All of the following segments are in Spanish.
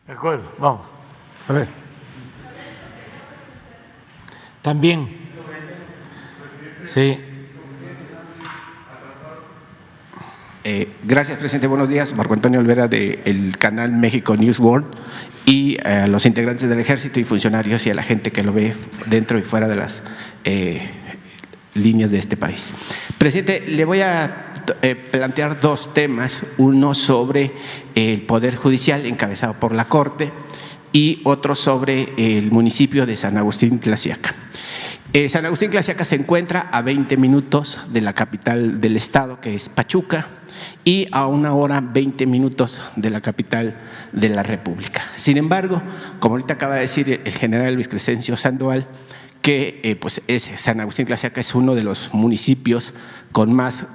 De acuerdo, vamos. A ver. También. Sí. Gracias, presidente. Buenos días. Marco Antonio Olvera del canal México News World y a los integrantes del Ejército y funcionarios y a la gente que lo ve dentro y fuera de las líneas de este país. Presidente, le voy a plantear dos temas, uno sobre el Poder Judicial encabezado por la Corte y otro sobre el municipio de San Agustín Tlaxiaca. San Agustín Tlaxiaca se encuentra a 20 minutos de la capital del estado, que es Pachuca, y a 1 hora 20 minutos de la capital de la República. Sin embargo, como ahorita acaba de decir el general Luis Crescencio Sandoval, que San Agustín Tlaxiaca es uno de los municipios con más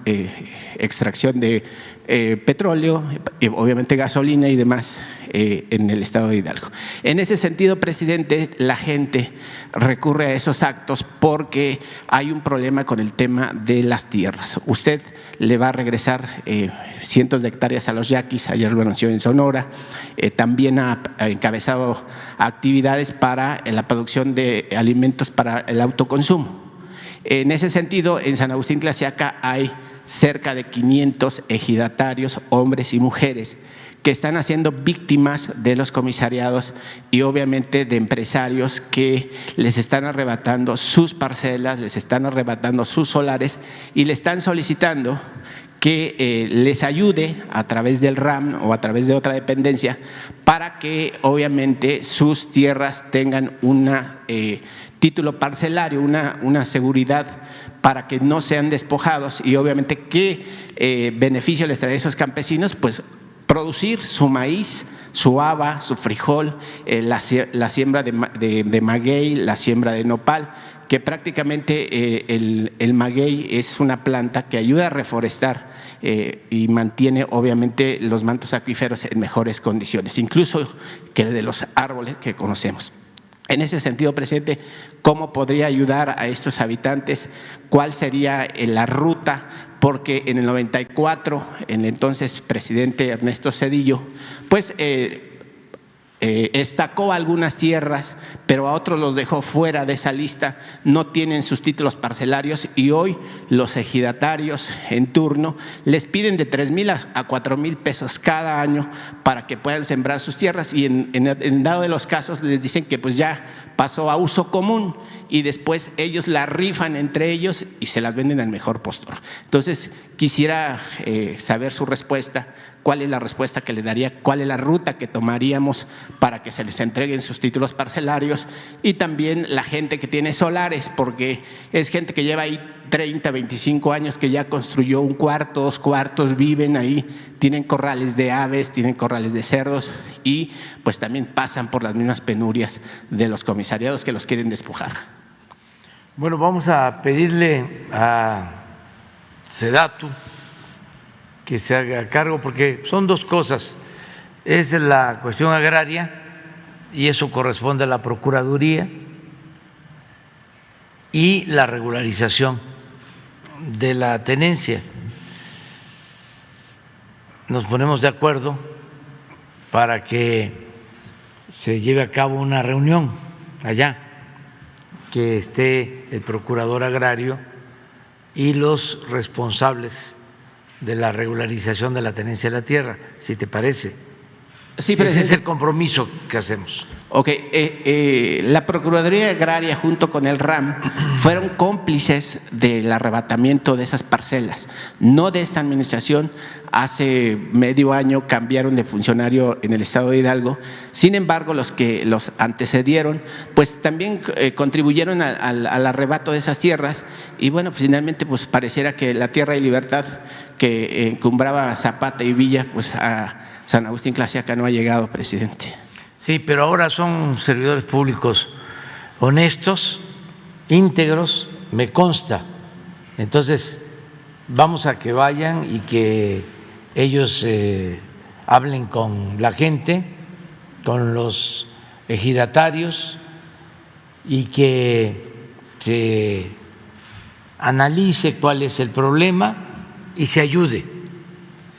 extracción de petróleo, obviamente gasolina y demás en el estado de Hidalgo. En ese sentido, presidente, la gente recurre a esos actos porque hay un problema con el tema de las tierras. Usted le va a regresar cientos de hectáreas a los yaquis, ayer lo anunció en Sonora, también ha encabezado actividades para la producción de alimentos para el autoconsumo. En ese sentido, en San Agustín Tlaxiaca hay cerca de 500 ejidatarios, hombres y mujeres, que están haciendo víctimas de los comisariados y obviamente de empresarios que les están arrebatando sus parcelas, les están arrebatando sus solares y le están solicitando que les ayude a través del RAM o a través de otra dependencia para que obviamente sus tierras tengan un título parcelario, una seguridad para que no sean despojados y obviamente qué beneficio les trae a esos campesinos, pues producir su maíz, su haba, su frijol, la siembra de maguey, la siembra de nopal, que prácticamente el maguey es una planta que ayuda a reforestar y mantiene obviamente los mantos acuíferos en mejores condiciones, incluso que de los árboles que conocemos. En ese sentido, presidente, ¿cómo podría ayudar a estos habitantes? ¿Cuál sería la ruta? Porque en el 94, el entonces presidente Ernesto Zedillo, pues estacó algunas tierras, pero a otros los dejó fuera de esa lista, no tienen sus títulos parcelarios y hoy los ejidatarios en turno les piden de 3,000 a 4,000 pesos cada año para que puedan sembrar sus tierras y en dado de los casos les dicen que pues ya pasó a uso común y después ellos la rifan entre ellos y se las venden al mejor postor. Entonces, quisiera saber su respuesta. ¿Cuál es la respuesta que le daría? ¿Cuál es la ruta que tomaríamos para que se les entreguen sus títulos parcelarios? Y también la gente que tiene solares, porque es gente que lleva ahí 30, 25 años, que ya construyó un cuarto, 2 cuartos, viven ahí, tienen corrales de aves, tienen corrales de cerdos y pues también pasan por las mismas penurias de los comisariados que los quieren despojar. Bueno, vamos a pedirle a Sedatu que se haga cargo, porque son dos cosas. Es la cuestión agraria y eso corresponde a la Procuraduría y la regularización de la tenencia. Nos ponemos de acuerdo para que se lleve a cabo una reunión allá, que esté el procurador agrario y los responsables de la regularización de la tenencia de la tierra, si te parece. Sí, ese es el compromiso que hacemos. Ok, la Procuraduría Agraria junto con el RAM fueron cómplices del arrebatamiento de esas parcelas, no de esta administración. Hace medio año cambiaron de funcionario en el estado de Hidalgo, sin embargo los que los antecedieron pues también contribuyeron al arrebato de esas tierras y bueno, finalmente pues pareciera que la tierra y libertad que encumbraba Zapata y Villa pues a San Agustín Tlaxiaca no ha llegado, presidente. Sí, pero ahora son servidores públicos honestos, íntegros, me consta. Entonces, vamos a que vayan y que ellos hablen con la gente, con los ejidatarios y que se analice cuál es el problema y se ayude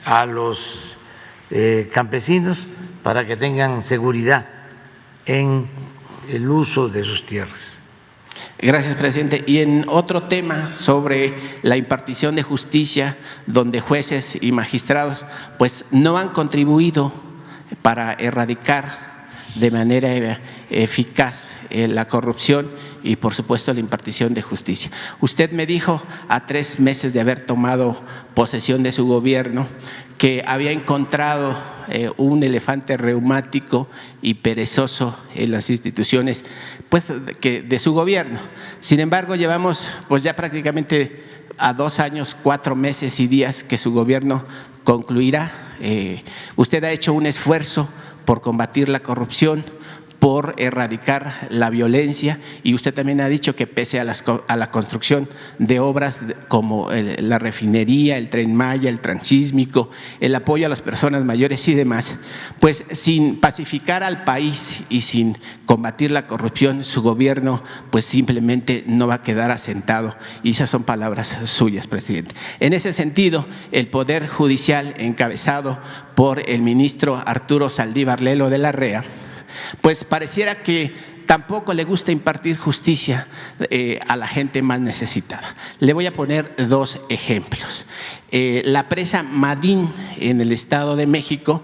a los campesinos para que tengan seguridad en el uso de sus tierras. Gracias, presidente. Y en otro tema sobre la impartición de justicia, donde jueces y magistrados pues no han contribuido para erradicar de manera eficaz la corrupción y, por supuesto, la impartición de justicia. Usted me dijo a 3 meses de haber tomado posesión de su gobierno que había encontrado un elefante reumático y perezoso en las instituciones pues, de su gobierno. Sin embargo, llevamos pues ya prácticamente a 2 años, 4 meses y días que su gobierno concluirá. Usted ha hecho un esfuerzo por combatir la corrupción, por erradicar la violencia, y usted también ha dicho que pese a la construcción de obras como la refinería, el Tren Maya, el Transísmico, el apoyo a las personas mayores y demás, pues sin pacificar al país y sin combatir la corrupción, su gobierno pues simplemente no va a quedar asentado, y esas son palabras suyas, presidente. En ese sentido, el Poder Judicial, encabezado por el ministro Arturo Saldívar Lelo de la REA, pues pareciera que tampoco le gusta impartir justicia a la gente más necesitada. Le voy a poner 2 ejemplos. La presa Madín en el Estado de México,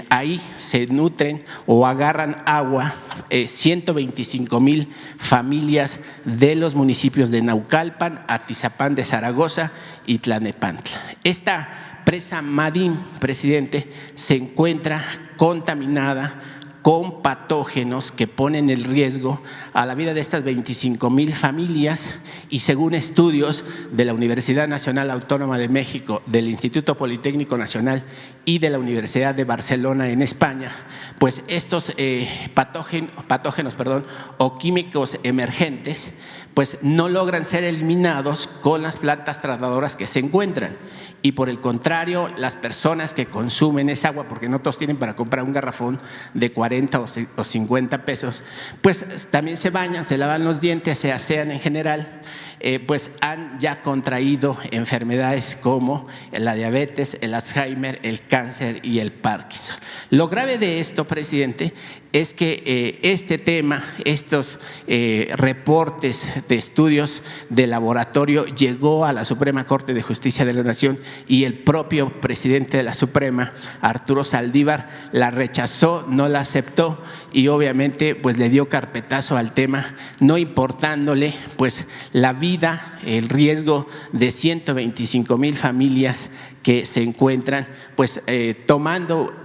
ahí se nutren o agarran agua 125,000 familias de los municipios de Naucalpan, Atizapán de Zaragoza y Tlalnepantla. Esta presa Madín, presidente, se encuentra contaminada con patógenos que ponen en riesgo a la vida de estas 25,000 familias, y según estudios de la Universidad Nacional Autónoma de México, del Instituto Politécnico Nacional y de la Universidad de Barcelona en España, pues estos patógenos o químicos emergentes pues no logran ser eliminados con las plantas tratadoras que se encuentran, y por el contrario, las personas que consumen esa agua, porque no todos tienen para comprar un garrafón de 40 o 50 pesos, pues también se bañan, se lavan los dientes, se asean en general, pues han ya contraído enfermedades como la diabetes, el Alzheimer, el cáncer y el Parkinson. Lo grave de esto, presidente, es que este tema, estos reportes de estudios de laboratorio llegó a la Suprema Corte de Justicia de la Nación, y el propio presidente de la Suprema, Arturo Saldívar, la rechazó, no la aceptó, y obviamente pues le dio carpetazo al tema, no importándole pues la vida, el riesgo de 125,000 familias que se encuentran pues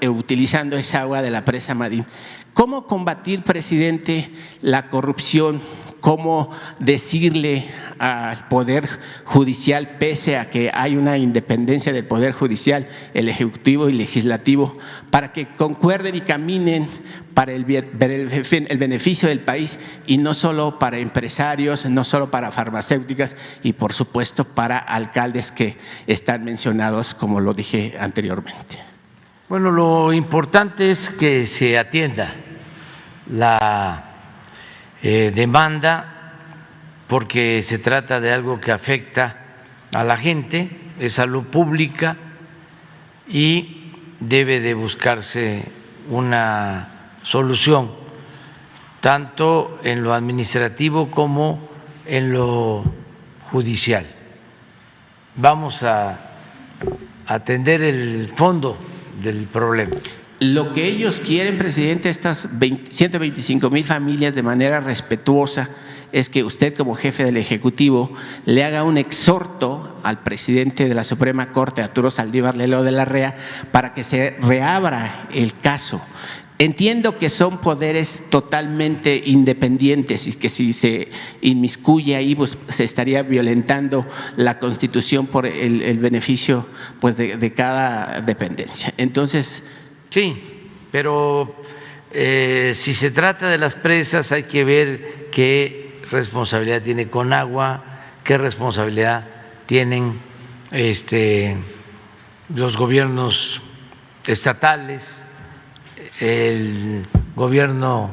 utilizando esa agua de la presa Madín. ¿Cómo combatir, presidente, la corrupción? ¿Cómo decirle al Poder Judicial, pese a que hay una independencia del Poder Judicial, el Ejecutivo y Legislativo, para que concuerden y caminen para el beneficio del país, y no solo para empresarios, no solo para farmacéuticas y, por supuesto, para alcaldes que están mencionados, como lo dije anteriormente? Bueno, lo importante es que se atienda la demanda, porque se trata de algo que afecta a la gente, es salud pública y debe de buscarse una solución, tanto en lo administrativo como en lo judicial. Vamos a atender el fondo del problema. Lo que ellos quieren, presidente, estas 125,000 familias, de manera respetuosa, es que usted, como jefe del Ejecutivo, le haga un exhorto al presidente de la Suprema Corte, Arturo Saldívar Lelo de la REA, para que se reabra el caso. Entiendo que son poderes totalmente independientes y que si se inmiscuye ahí pues se estaría violentando la Constitución por el beneficio pues de cada dependencia. Entonces… Sí, pero si se trata de las presas hay que ver qué responsabilidad tiene Conagua, qué responsabilidad tienen los gobiernos estatales, el gobierno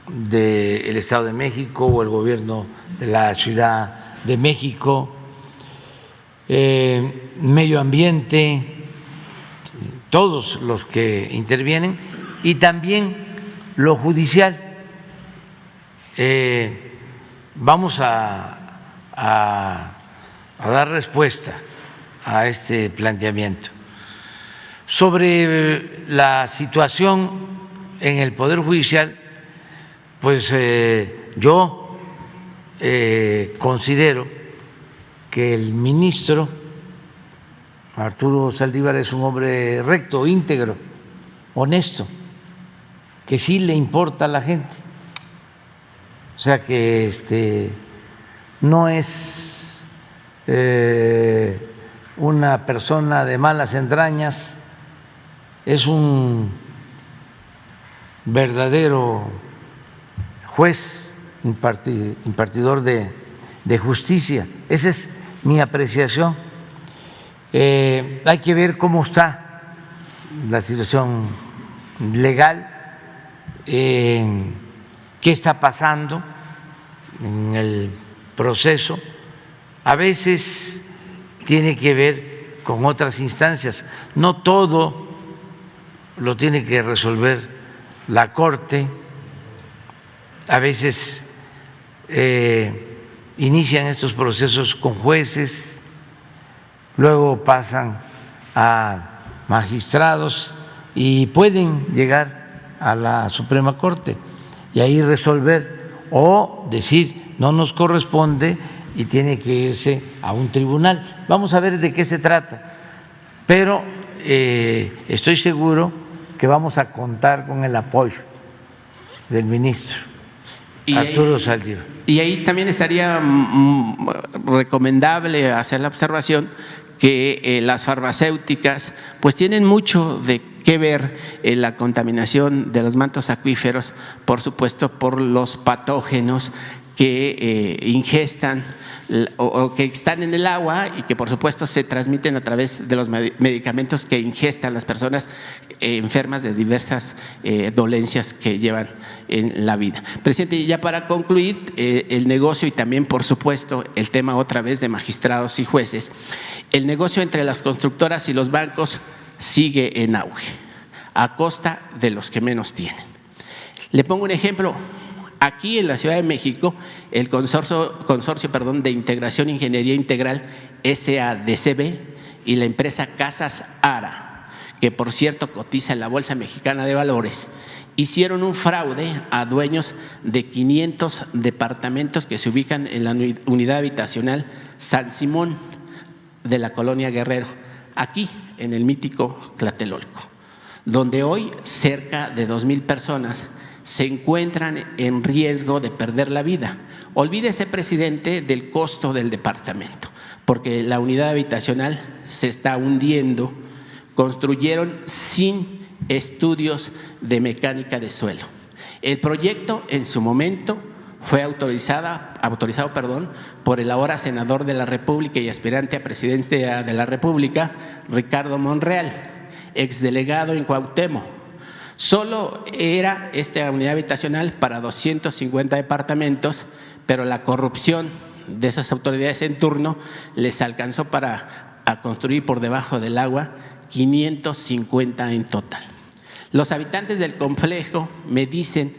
del Estado de México o el gobierno de la Ciudad de México, medio ambiente. todos los que intervienen y también lo judicial. Vamos a dar respuesta a este planteamiento. Sobre la situación en el Poder Judicial, pues yo considero que el ministro Arturo Saldívar es un hombre recto, íntegro, honesto, que sí le importa a la gente. O sea que no es una persona de malas entrañas, es un verdadero juez, impartidor de justicia. Esa es mi apreciación. Hay que ver cómo está la situación legal, qué está pasando en el proceso. A veces tiene que ver con otras instancias, no todo lo tiene que resolver la Corte. A veces inician estos procesos con jueces, luego pasan a magistrados y pueden llegar a la Suprema Corte y ahí resolver o decir no nos corresponde y tiene que irse a un tribunal. Vamos a ver de qué se trata, pero estoy seguro que vamos a contar con el apoyo del ministro Arturo Saldívar. Y ahí también estaría recomendable hacer la observación que las farmacéuticas pues tienen mucho de qué ver en la contaminación de los mantos acuíferos, por supuesto por los patógenos que ingestan o que están en el agua y que por supuesto se transmiten a través de los medicamentos que ingestan las personas enfermas de diversas dolencias que llevan en la vida. Presidente, ya para concluir, el negocio y también por supuesto el tema otra vez de magistrados y jueces, el negocio entre las constructoras y los bancos sigue en auge, a costa de los que menos tienen. Le pongo un ejemplo. Aquí en la Ciudad de México, el consorcio de Integración Ingeniería Integral SADCB y la empresa Casas Ara, que por cierto cotiza en la Bolsa Mexicana de Valores, hicieron un fraude a dueños de 500 departamentos que se ubican en la unidad habitacional San Simón de la colonia Guerrero, aquí en el mítico Tlatelolco, donde hoy cerca de 2,000 personas se encuentran en riesgo de perder la vida. Olvídese, presidente, del costo del departamento, porque la unidad habitacional se está hundiendo. Construyeron sin estudios de mecánica de suelo. El proyecto en su momento fue autorizado por el ahora senador de la República y aspirante a presidente de la República, Ricardo Monreal, exdelegado en Cuauhtémoc. Solo era esta unidad habitacional para 250 departamentos, pero la corrupción de esas autoridades en turno les alcanzó para construir por debajo del agua 550 en total. Los habitantes del complejo me dicen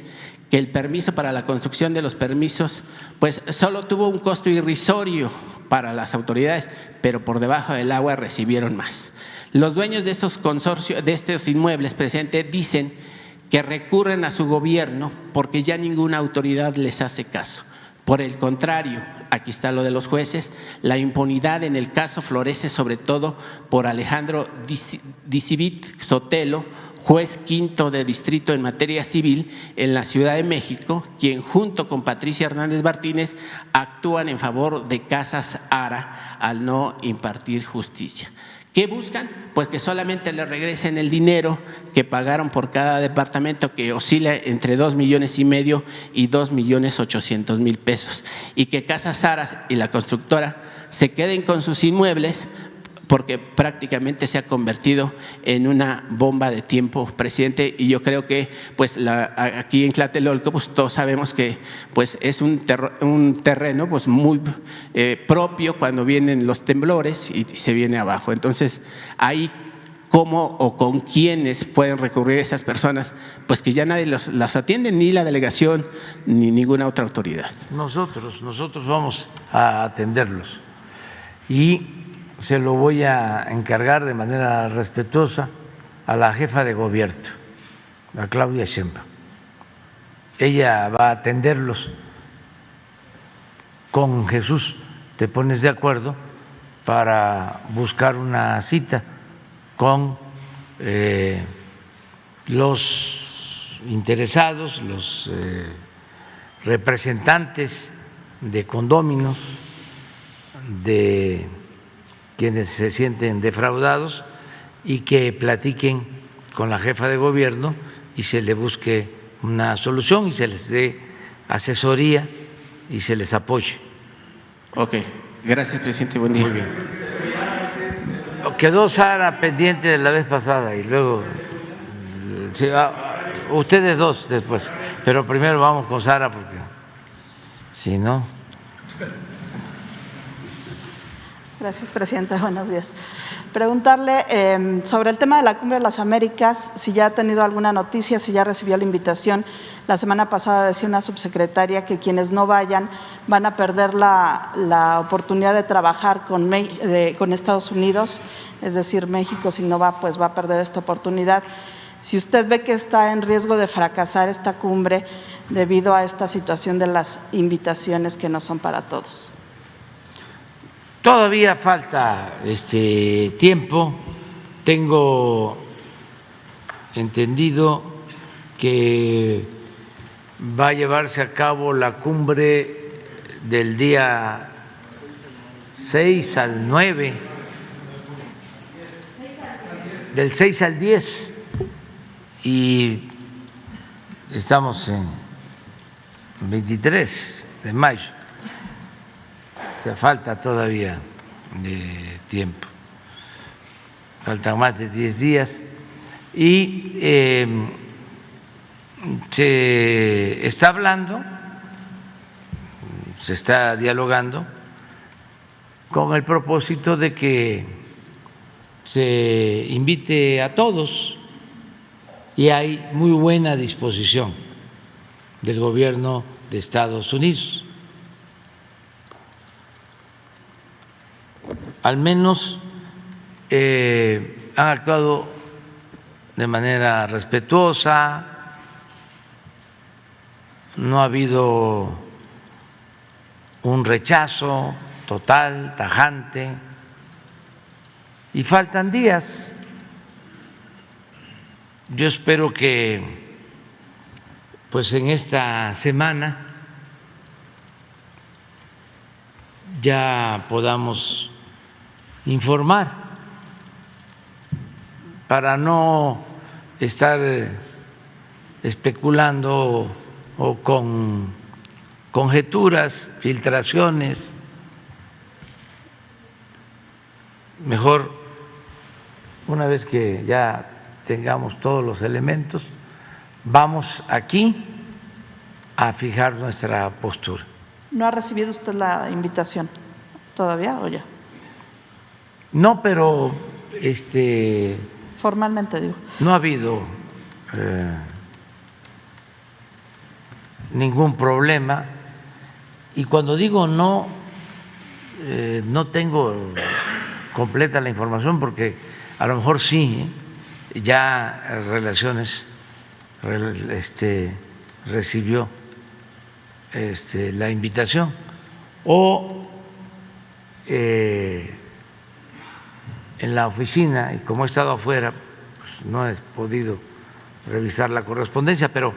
que el permiso para la construcción de los permisos pues solo tuvo un costo irrisorio para las autoridades, pero por debajo del agua recibieron más. Los dueños de estos consorcios, de estos inmuebles, presidente, dicen que recurren a su gobierno porque ya ninguna autoridad les hace caso. Por el contrario, aquí está lo de los jueces, la impunidad en el caso florece sobre todo por Alejandro Dicibit Sotelo, juez quinto de distrito en materia civil en la Ciudad de México, quien junto con Patricia Hernández Martínez actúan en favor de Casas Ara al no impartir justicia. ¿Qué buscan? Pues que solamente le regresen el dinero que pagaron por cada departamento, que oscila entre 2,5 millones y 2,800,000 pesos, y que Casas Ara y la constructora se queden con sus inmuebles porque prácticamente se ha convertido en una bomba de tiempo, presidente, y yo creo que pues aquí en Tlatelolco pues todos sabemos que pues es un terreno pues muy propio cuando vienen los temblores y se viene abajo. Entonces ahí cómo o con quiénes pueden recurrir esas personas, pues que ya nadie las atiende, ni la delegación ni ninguna otra autoridad. Nosotros vamos a atenderlos y se lo voy a encargar de manera respetuosa a la jefa de gobierno, a Claudia Sheinbaum. Ella va a atenderlos. Con Jesús te pones de acuerdo para buscar una cita con los interesados, los representantes de condóminos, de quienes se sienten defraudados, y que platiquen con la jefa de gobierno y se le busque una solución y se les dé asesoría y se les apoye. Ok, gracias, presidente. Buen día. Muy bien. Quedó Sara pendiente de la vez pasada y luego sí, ustedes dos después, pero primero vamos con Sara porque si no. Gracias, presidente. Buenos días. Preguntarle sobre el tema de la Cumbre de las Américas, si ya ha tenido alguna noticia, si ya recibió la invitación. La semana pasada decía una subsecretaria que quienes no vayan van a perder la oportunidad de trabajar con Estados Unidos, es decir, México si no va, pues va a perder esta oportunidad. Si usted ve que está en riesgo de fracasar esta cumbre debido a esta situación de las invitaciones que no son para todos. Todavía falta tiempo. Tengo entendido que va a llevarse a cabo la cumbre del día 6 al 9, del 6 al 10, y estamos en 23 de mayo. O sea, falta todavía de tiempo, faltan más de 10 días y se está hablando, se está dialogando con el propósito de que se invite a todos y hay muy buena disposición del gobierno de Estados Unidos. Al menos han actuado de manera respetuosa, no ha habido un rechazo total, tajante, y faltan días. Yo espero que pues en esta semana ya podamos informar para no estar especulando o con conjeturas, filtraciones. Mejor, una vez que ya tengamos todos los elementos, vamos aquí a fijar nuestra postura. ¿No ha recibido usted la invitación todavía o ya? No, pero formalmente digo. no ha habido ningún problema, y cuando digo no, no tengo completa la información porque a lo mejor sí, ya Relaciones recibió la invitación o en la oficina, y como he estado afuera, pues no he podido revisar la correspondencia, pero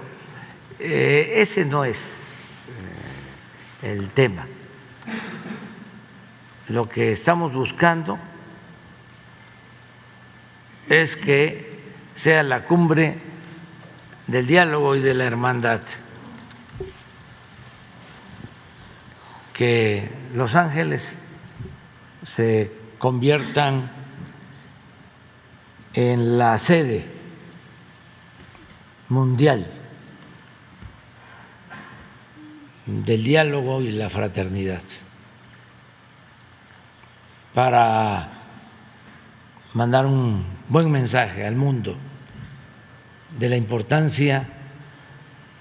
ese no es el tema. Lo que estamos buscando es que sea la cumbre del diálogo y de la hermandad, que Los Ángeles se conviertan en la sede mundial del diálogo y la fraternidad, para mandar un buen mensaje al mundo de la importancia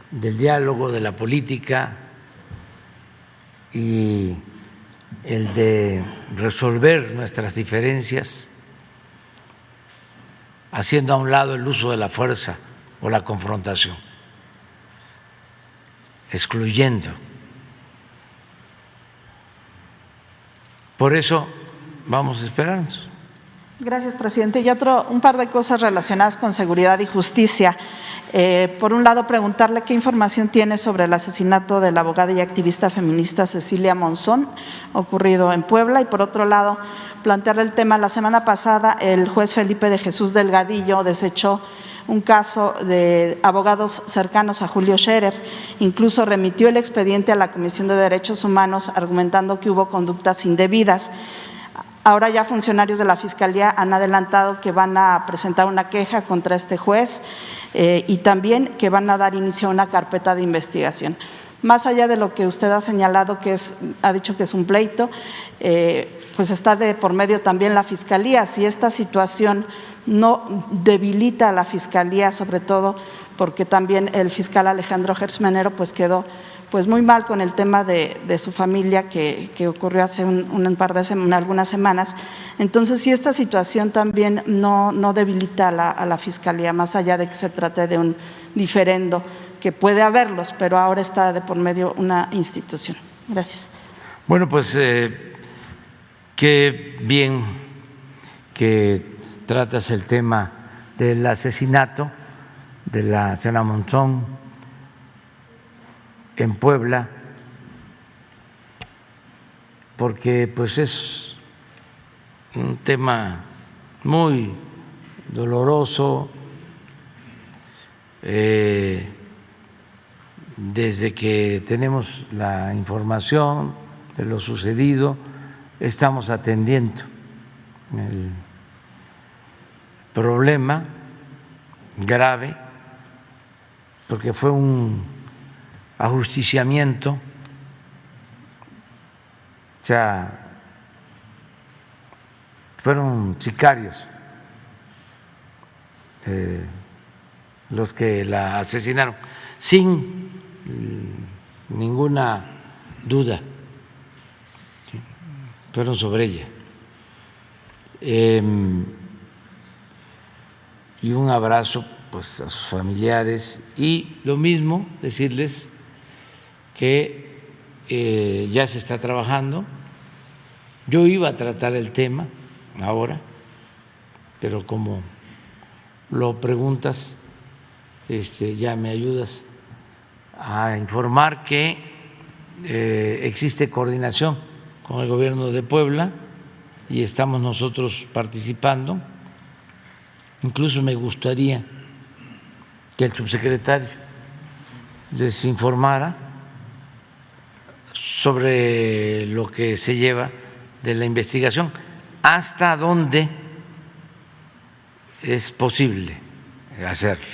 del diálogo, de la política y el de resolver nuestras diferencias haciendo a un lado el uso de la fuerza o la confrontación, excluyendo. Por eso vamos a esperarnos. Gracias, presidente. Y un par de cosas relacionadas con seguridad y justicia. Por un lado, preguntarle qué información tiene sobre el asesinato de la abogada y activista feminista Cecilia Monzón, ocurrido en Puebla. Y por otro lado, plantearle el tema. La semana pasada, el juez Felipe de Jesús Delgadillo desechó un caso de abogados cercanos a Julio Scherer. Incluso remitió el expediente a la Comisión de Derechos Humanos argumentando que hubo conductas indebidas. Ahora ya funcionarios de la Fiscalía han adelantado que van a presentar una queja contra este juez y también que van a dar inicio a una carpeta de investigación. Más allá de lo que usted ha señalado, ha dicho que es un pleito, pues está de por medio también la Fiscalía. Si esta situación no debilita a la Fiscalía, sobre todo porque también el fiscal Alejandro Gersmanero pues quedó pues muy mal con el tema de su familia que ocurrió hace algunas semanas. Entonces, si esta situación también no debilita a la Fiscalía, más allá de que se trate de un diferendo, que puede haberlos, pero ahora está de por medio una institución. Gracias. Bueno, pues qué bien que tratas el tema del asesinato de la señora Monzón en Puebla, porque pues es un tema muy doloroso. Desde que tenemos la información de lo sucedido, estamos atendiendo el problema grave, porque fue un ajusticiamiento, o sea, fueron sicarios los que la asesinaron, sin ninguna duda, fueron sobre ella. Y un abrazo pues a sus familiares, y lo mismo decirles que ya se está trabajando. Yo iba a tratar el tema ahora, pero como lo preguntas, ya me ayudas a informar que existe coordinación con el gobierno de Puebla y estamos nosotros participando. Incluso me gustaría que el subsecretario les informara sobre lo que se lleva de la investigación, hasta dónde es posible hacerlo.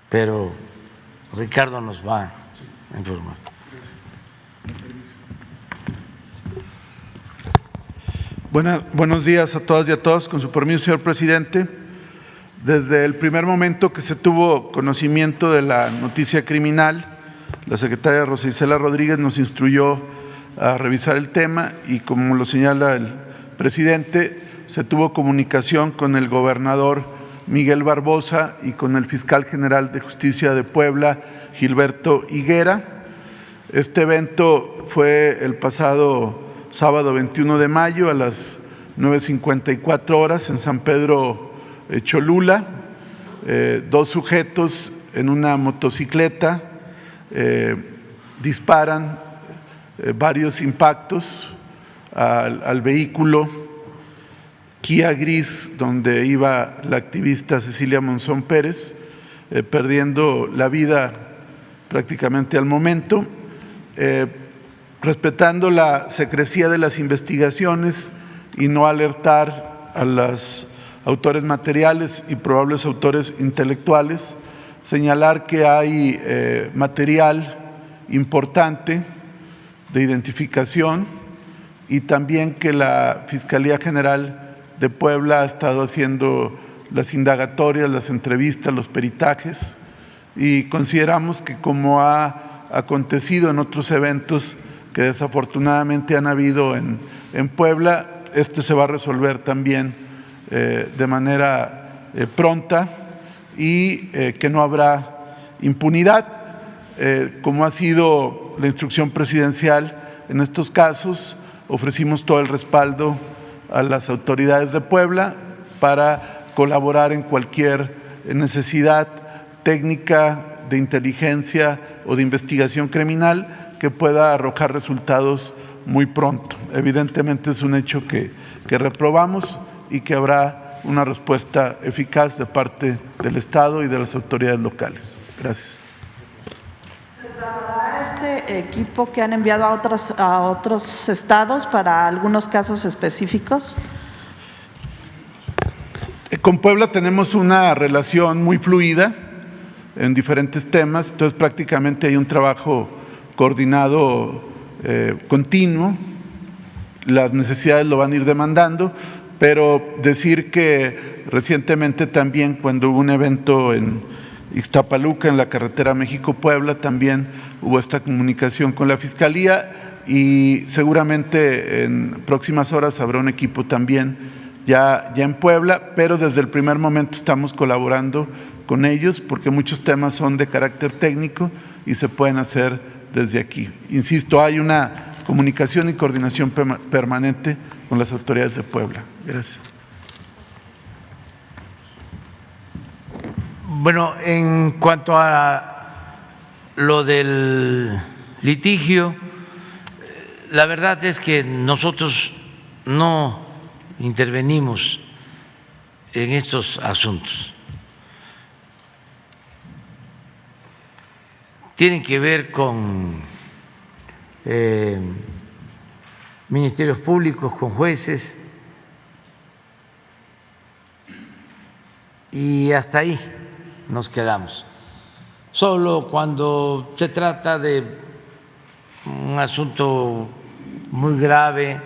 Pero Ricardo nos va a informar. Buenos días a todas y a todos. Con su permiso, señor presidente. Desde el primer momento que se tuvo conocimiento de la noticia criminal, la secretaria Rosa Isela Rodríguez nos instruyó a revisar el tema y, como lo señala el presidente, se tuvo comunicación con el gobernador Miguel Barbosa y con el fiscal general de Justicia de Puebla, Gilberto Higuera. Este evento fue el pasado sábado 21 de mayo a las 9:54 horas en San Pedro Cholula. Dos sujetos en una motocicleta disparan varios impactos al vehículo Kia gris donde iba la activista Cecilia Monzón Pérez, perdiendo la vida prácticamente al momento. Respetando la secrecía de las investigaciones y no alertar a los autores materiales y probables autores intelectuales, señalar que hay material importante de identificación y también que la Fiscalía General de Puebla ha estado haciendo las indagatorias, las entrevistas, los peritajes, y consideramos que, como ha acontecido en otros eventos que desafortunadamente han habido en Puebla, este se va a resolver también de manera pronta y que no habrá impunidad. Como ha sido la instrucción presidencial en estos casos, ofrecimos todo el respaldo a las autoridades de Puebla para colaborar en cualquier necesidad técnica de inteligencia o de investigación criminal que pueda arrojar resultados muy pronto. Evidentemente es un hecho que reprobamos y que habrá una respuesta eficaz de parte del Estado y de las autoridades locales. Gracias. ¿Este equipo que han enviado a otros estados para algunos casos específicos? Con Puebla tenemos una relación muy fluida en diferentes temas, entonces prácticamente hay un trabajo coordinado continuo. Las necesidades lo van a ir demandando, pero decir que recientemente también, cuando hubo un evento en Ixtapaluca, en la carretera México-Puebla, también hubo esta comunicación con la Fiscalía, y seguramente en próximas horas habrá un equipo también ya en Puebla, pero desde el primer momento estamos colaborando con ellos porque muchos temas son de carácter técnico y se pueden hacer desde aquí. Insisto, hay una comunicación y coordinación permanente con las autoridades de Puebla. Gracias. Bueno, en cuanto a lo del litigio, la verdad es que nosotros no intervenimos en estos asuntos. Tienen que ver con ministerios públicos, con jueces, y hasta ahí nos quedamos. Solo cuando se trata de un asunto muy grave,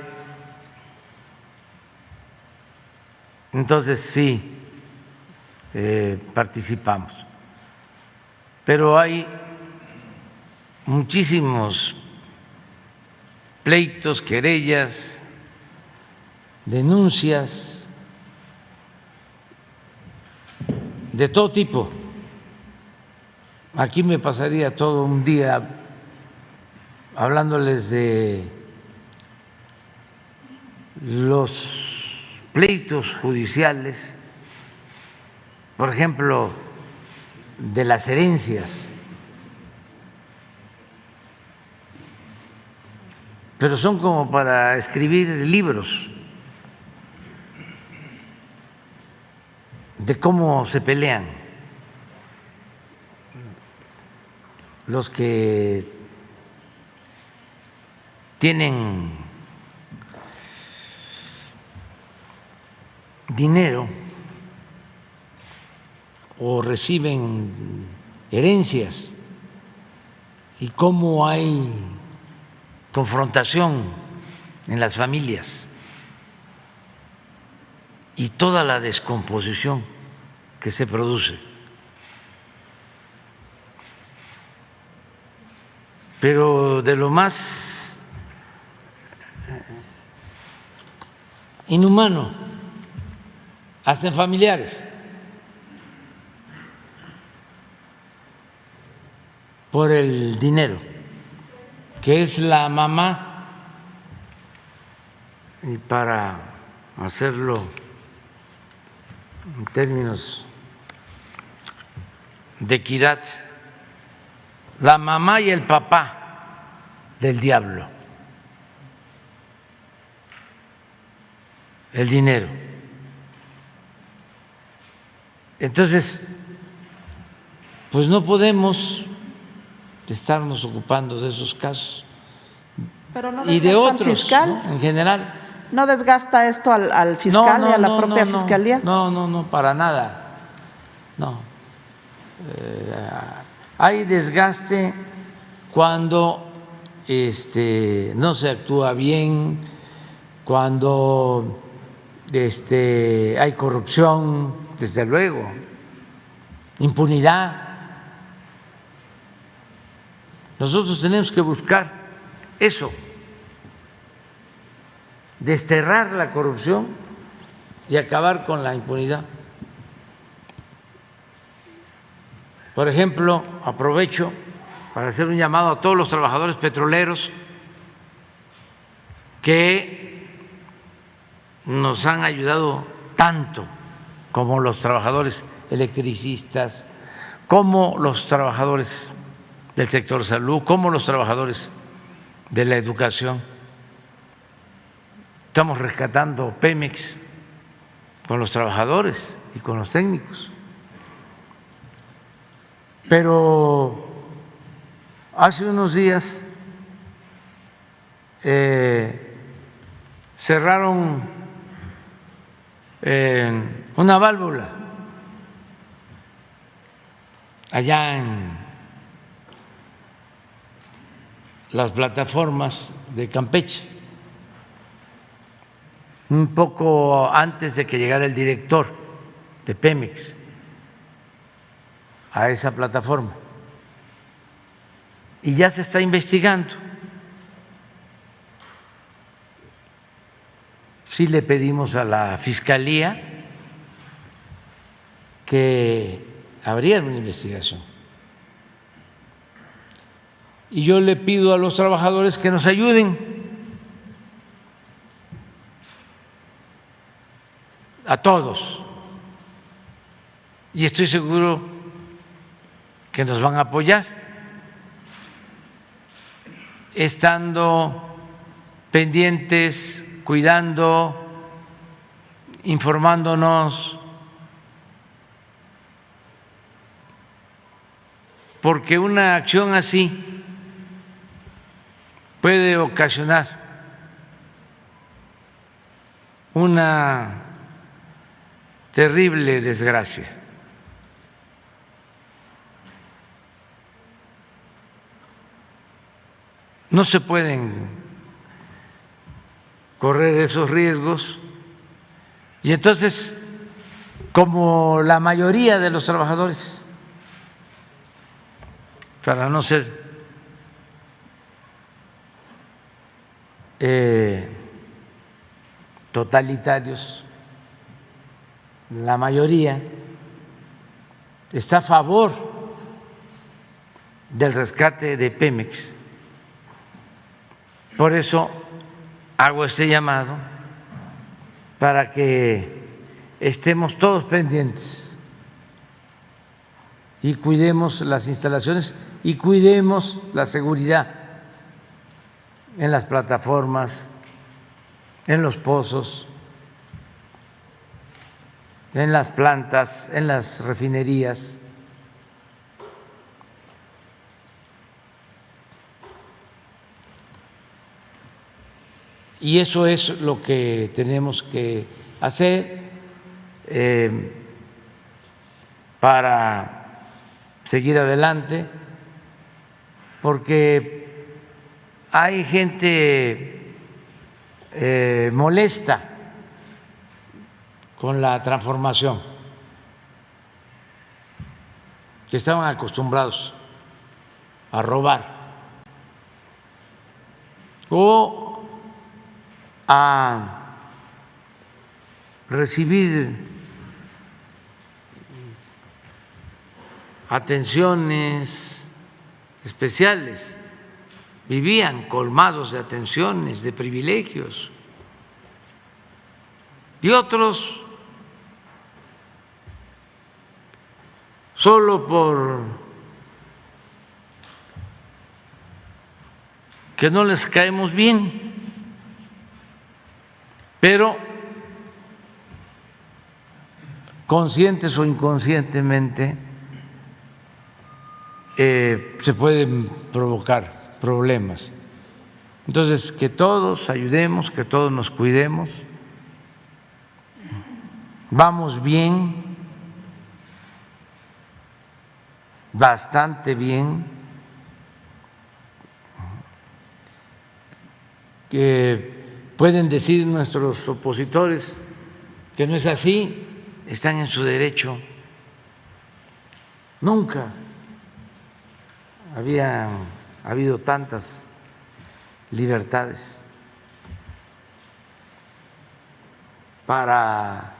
entonces sí participamos. Pero hay muchísimos pleitos, querellas, denuncias de todo tipo. Aquí me pasaría todo un día hablándoles de los pleitos judiciales, por ejemplo, de las herencias, pero son como para escribir libros de cómo se pelean los que tienen dinero o reciben herencias y cómo hay confrontación en las familias y toda la descomposición que se produce. Pero de lo más inhumano, hasta en familiares, por el dinero, que es la mamá, y para hacerlo en términos de equidad, la mamá y el papá del diablo, el dinero. Entonces, pues no podemos estarnos ocupando de esos casos. Pero no y de otros, fiscal, ¿no? En general. ¿No desgasta esto al fiscal y a la propia fiscalía? No, para nada. No. Hay desgaste cuando no se actúa bien, cuando hay corrupción, desde luego, impunidad. Nosotros tenemos que buscar eso, desterrar la corrupción y acabar con la impunidad. Por ejemplo, aprovecho para hacer un llamado a todos los trabajadores petroleros que nos han ayudado tanto, como los trabajadores electricistas, como los trabajadores del sector salud, como los trabajadores de la educación. Estamos rescatando Pemex con los trabajadores y con los técnicos. Pero hace unos días cerraron una válvula allá en las plataformas de Campeche, un poco antes de que llegara el director de Pemex a esa plataforma, y ya se está investigando. Sí le pedimos a la Fiscalía que abriera una investigación. Y yo le pido a los trabajadores que nos ayuden a todos. Y estoy seguro que nos van a apoyar, estando pendientes, cuidando, informándonos, porque una acción así puede ocasionar una terrible desgracia. No se pueden correr esos riesgos, y entonces, como la mayoría de los trabajadores, para no ser totalitarios, la mayoría está a favor del rescate de Pemex. Por eso hago este llamado para que estemos todos pendientes y cuidemos las instalaciones y cuidemos la seguridad en las plataformas, en los pozos, en las plantas, en las refinerías. Y eso es lo que tenemos que hacer para seguir adelante, porque hay gente molesta con la transformación, que estaban acostumbrados a robar o a recibir atenciones especiales, vivían colmados de atenciones, de privilegios, y otros solo por que no les caemos bien, pero conscientes o inconscientemente se pueden provocar problemas. Entonces, que todos ayudemos, que todos nos cuidemos. Vamos bien, bastante bien, que pueden decir nuestros opositores que no es así, están en su derecho. Nunca había habido tantas libertades para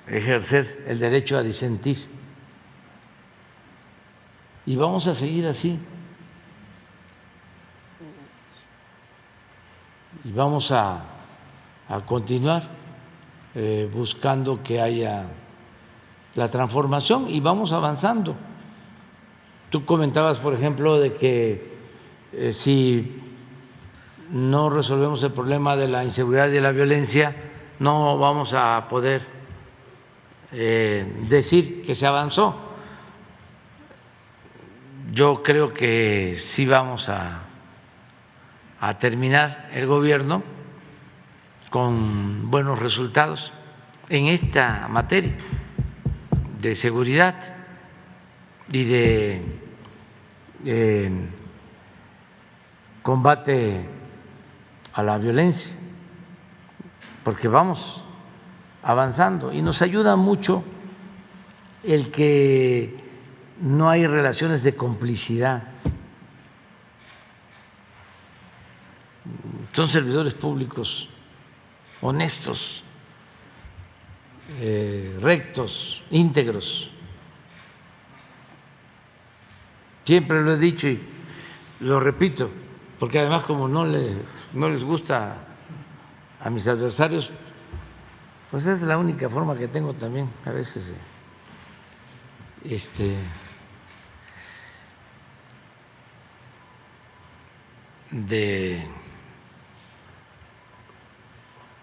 ejercer el derecho a disentir. Y vamos a seguir así. Y vamos a continuar buscando que haya la transformación y vamos avanzando. Tú comentabas, por ejemplo, de que si no resolvemos el problema de la inseguridad y de la violencia, no vamos a poder decir que se avanzó. Yo creo que sí vamos a terminar el gobierno con buenos resultados en esta materia de seguridad y de combate a la violencia, porque vamos avanzando y nos ayuda mucho el que no hay relaciones de complicidad. Son servidores públicos honestos, rectos, íntegros. Siempre lo he dicho y lo repito, porque además como no les gusta a mis adversarios, pues es la única forma que tengo también a veces de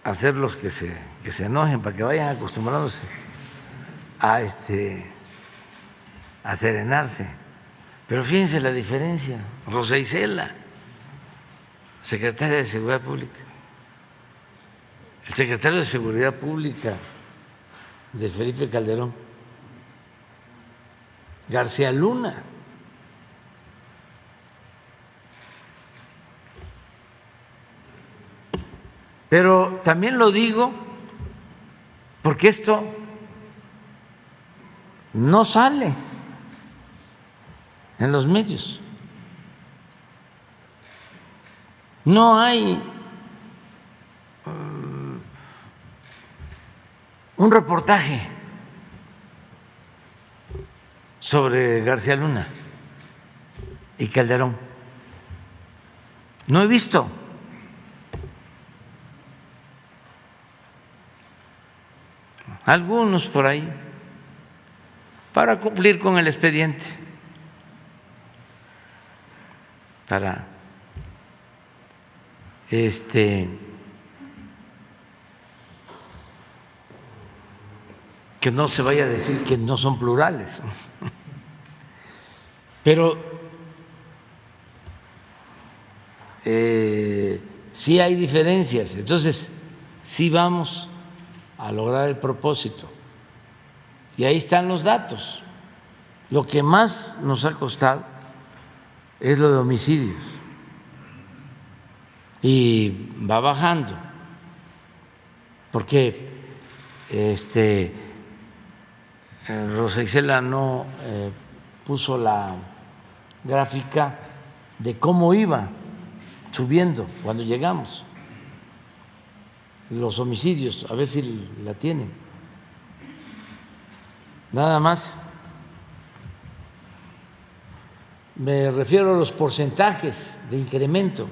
hacerlos que se enojen para que vayan acostumbrándose a serenarse. Pero fíjense la diferencia. Rosa Isela, secretaria de Seguridad Pública, el secretario de Seguridad Pública de Felipe Calderón, García Luna, pero también lo digo porque esto no sale en los medios. No hay un reportaje sobre García Luna y Calderón. No he visto. Algunos por ahí, para cumplir con el expediente, para que no se vaya a decir que no son plurales. Pero sí hay diferencias, entonces sí vamos a lograr el propósito. Y ahí están los datos. Lo que más nos ha costado es lo de homicidios. Y va bajando, porque Rosa Isela no puso la gráfica de cómo iba subiendo cuando llegamos los homicidios, a ver si la tienen. Nada más me refiero a los porcentajes de incremento.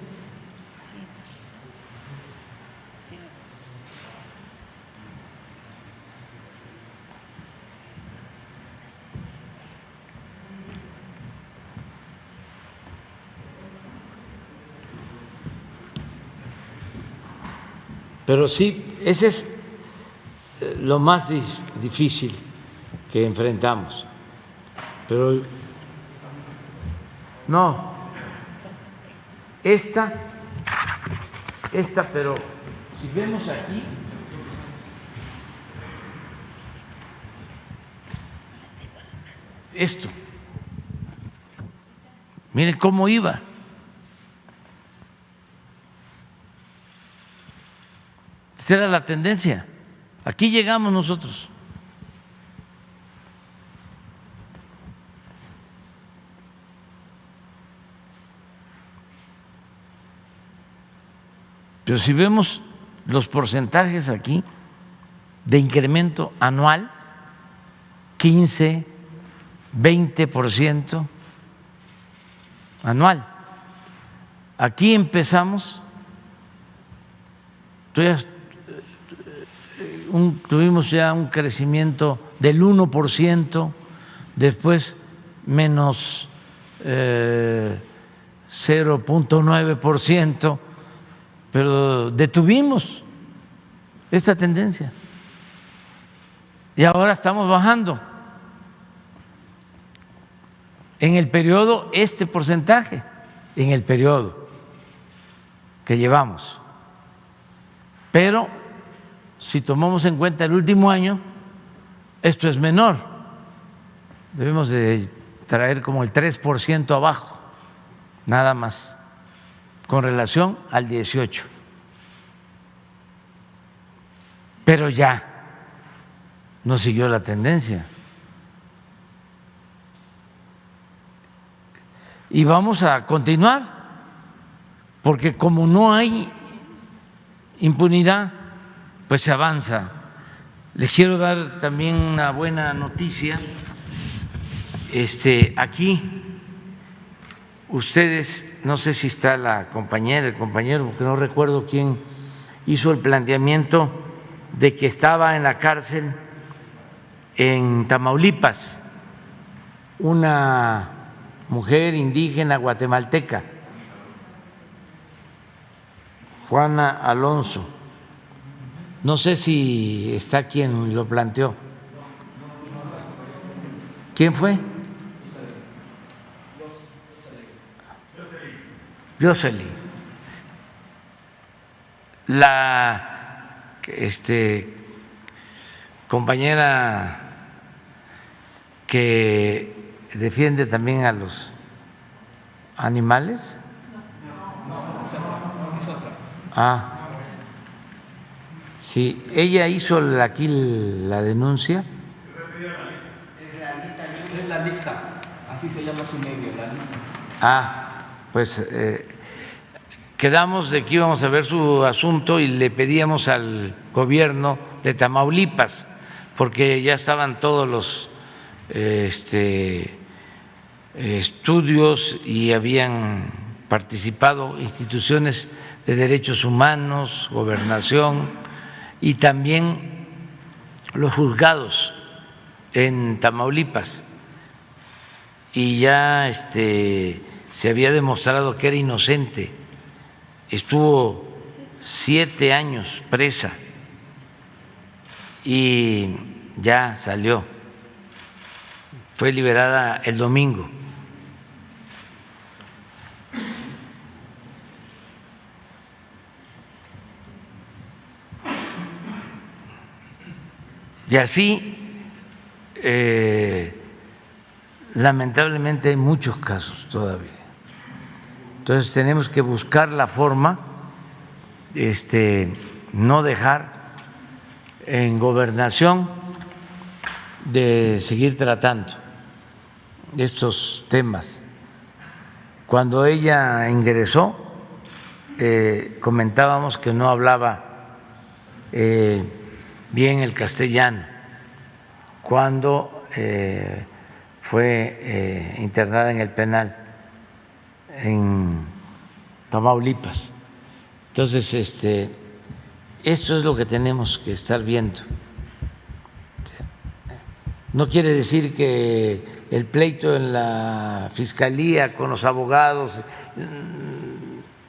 Pero sí, ese es lo más difícil que enfrentamos. Pero no, esta, pero si vemos aquí, esto, miren cómo iba. Esta era la tendencia. Aquí llegamos nosotros. Pero si vemos los porcentajes aquí de incremento anual, 15, 20% anual. Aquí empezamos, tuvimos ya un crecimiento del 1%, después menos 0.9%, pero detuvimos esta tendencia y ahora estamos bajando en el periodo este porcentaje, en el periodo que llevamos. Pero si tomamos en cuenta el último año, esto es menor. Debemos de traer como el 3% abajo, nada más, con relación al 18. Pero ya no siguió la tendencia. Y vamos a continuar, porque como no hay impunidad, pues se avanza. Les quiero dar también una buena noticia. Aquí ustedes, no sé si está la compañera, el compañero, porque no recuerdo quién hizo el planteamiento de que estaba en la cárcel en Tamaulipas una mujer indígena guatemalteca, Juana Alonso. No sé si está quien lo planteó. ¿Quién fue? Jocelyn. La compañera que defiende también a los animales. Ah, sí, ella hizo aquí la denuncia. Es la lista, así se llama su medio, la lista. Pues quedamos de que íbamos a ver su asunto y le pedíamos al gobierno de Tamaulipas, porque ya estaban todos los estudios y habían participado instituciones de derechos humanos, gobernación y también los juzgados en Tamaulipas, y ya se había demostrado que era inocente. Estuvo 7 años presa y ya salió, fue liberada el domingo. Y así, lamentablemente hay muchos casos todavía. Entonces tenemos que buscar la forma, no dejar en gobernación de seguir tratando estos temas. Cuando ella ingresó, comentábamos que no hablaba bien el castellano. Cuando fue internada en el penal en Tamaulipas. Entonces, esto es lo que tenemos que estar viendo. No quiere decir que el pleito en la fiscalía con los abogados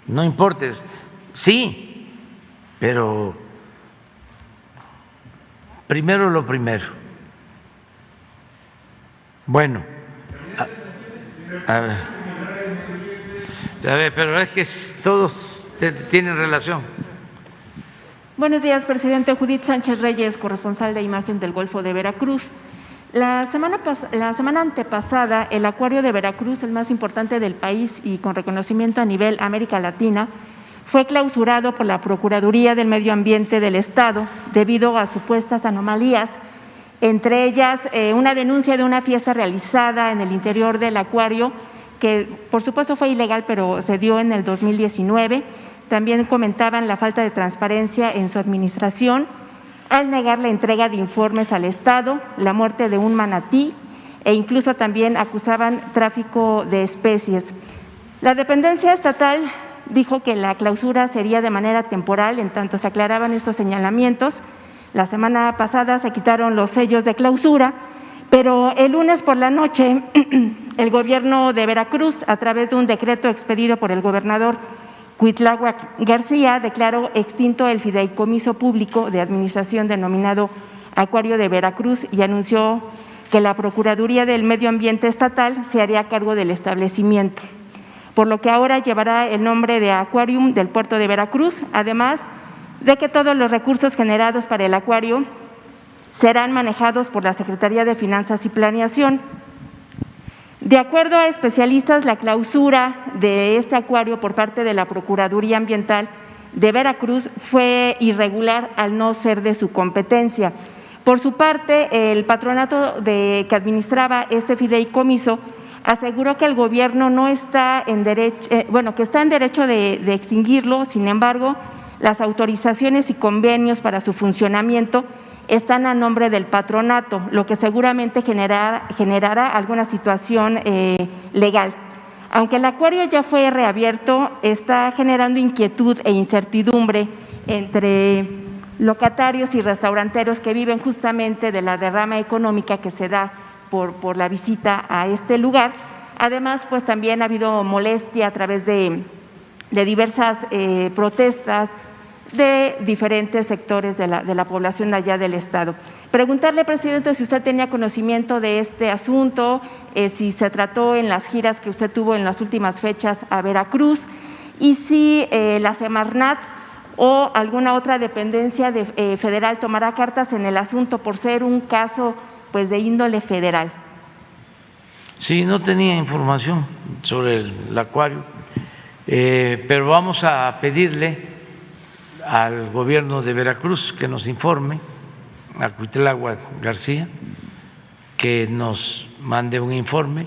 no importe, sí, pero primero lo primero. Bueno, a ver, pero es que todos tienen relación. Buenos días, presidente. Judith Sánchez Reyes, corresponsal de Imagen del Golfo de Veracruz. La semana antepasada, el acuario de Veracruz, el más importante del país y con reconocimiento a nivel América Latina, fue clausurado por la Procuraduría del Medio Ambiente del Estado debido a supuestas anomalías, entre ellas una denuncia de una fiesta realizada en el interior del acuario, que por supuesto fue ilegal, pero se dio en el 2019. También comentaban la falta de transparencia en su administración, al negar la entrega de informes al Estado, la muerte de un manatí e incluso también acusaban tráfico de especies. La dependencia estatal dijo que la clausura sería de manera temporal, en tanto se aclaraban estos señalamientos. La semana pasada se quitaron los sellos de clausura, pero el lunes por la noche el gobierno de Veracruz, a través de un decreto expedido por el gobernador Cuitláhuac García, declaró extinto el fideicomiso público de administración denominado Acuario de Veracruz y anunció que la Procuraduría del Medio Ambiente Estatal se haría cargo del establecimiento, por lo que ahora llevará el nombre de Acuarium del Puerto de Veracruz, además de que todos los recursos generados para el acuario serán manejados por la Secretaría de Finanzas y Planeación. De acuerdo a especialistas, la clausura de este acuario por parte de la Procuraduría Ambiental de Veracruz fue irregular al no ser de su competencia. Por su parte, el patronato que administraba este fideicomiso aseguró que el gobierno no está en derecho, que está en derecho de extinguirlo. Sin embargo, las autorizaciones y convenios para su funcionamiento están a nombre del patronato, lo que seguramente generará alguna situación legal. Aunque el acuario ya fue reabierto, está generando inquietud e incertidumbre entre locatarios y restauranteros que viven justamente de la derrama económica que se da por la visita a este lugar. Además, pues también ha habido molestia a través de diversas protestas de diferentes sectores de la población de allá del Estado. Preguntarle, presidente, si usted tenía conocimiento de este asunto, si se trató en las giras que usted tuvo en las últimas fechas a Veracruz y si la Semarnat o alguna otra dependencia federal tomará cartas en el asunto por ser un caso pues de índole federal. Sí, no tenía información sobre el acuario, pero vamos a pedirle al gobierno de Veracruz que nos informe, a Cuitláhuac García, que nos mande un informe.